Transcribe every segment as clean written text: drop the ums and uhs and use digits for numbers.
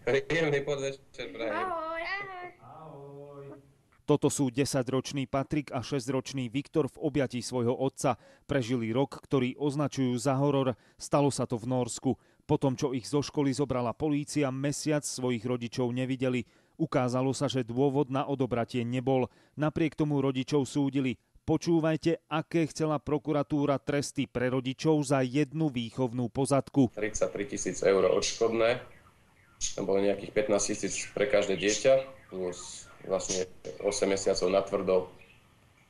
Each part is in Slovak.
Príjemný podvečer, prajem. Toto sú 10-ročný Patrik a 6-ročný Viktor v objatí svojho otca. Prežili rok, ktorý označujú za horor. Stalo sa to v Nórsku. Potom, čo ich zo školy zobrala polícia, mesiac svojich rodičov nevideli. Ukázalo sa, že dôvod na odobratie nebol. Napriek tomu rodičov súdili. Počúvajte, aké chcela prokuratúra tresty pre rodičov za jednu výchovnú pozadku. 33 000 eur odškodné. To bolo nejakých 15 000 pre každé dieťa. Plus vlastne 8 mesiacov natvrdo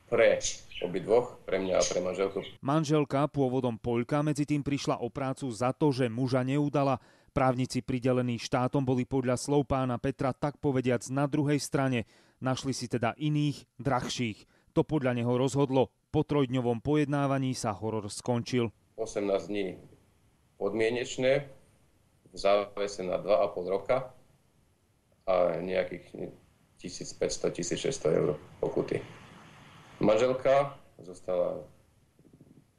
pre obidvoch, pre mňa a pre manželku. Manželka, pôvodom Poľka, medzi tým prišla o prácu za to, že muža neudala. Právnici pridelení štátom boli podľa slov pána Petra tak povediac na druhej strane. Našli si teda iných, drahších. To podľa neho rozhodlo. Po 3-dňovom pojednávaní sa horor skončil. 18 dní podmienečné, v závese na 2,5 roka a nejakých 1500-1600 eur pokuty. Manželka zostala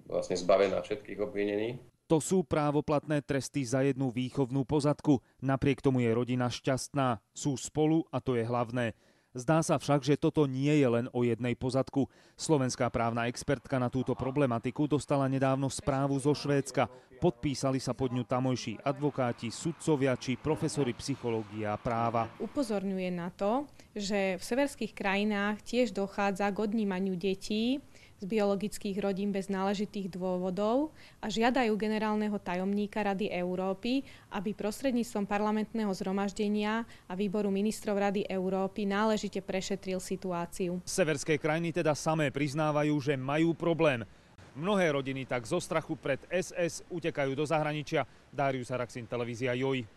vlastne zbavená všetkých obvinení. To sú právoplatné tresty za jednu výchovnú pozadku. Napriek tomu je rodina šťastná. Sú spolu a to je hlavné. Zdá sa však, že toto nie je len o jednej pozadku. Slovenská právna expertka na túto problematiku dostala nedávno správu zo Švédska. Podpísali sa pod ňu tamojší advokáti, sudcovia či profesori psychológie a práva. Upozorňuje na to, že v severských krajinách tiež dochádza k odnímaniu detí z biologických rodín bez náležitých dôvodov a žiadajú generálneho tajomníka Rady Európy, aby prostredníctvom parlamentného zhromaždenia a výboru ministrov Rady Európy náležite prešetril situáciu. Severské krajiny teda samé priznávajú, že majú problém. Mnohé rodiny tak zo strachu pred SS utekajú do zahraničia. Darius Araxin, televízia JOJ.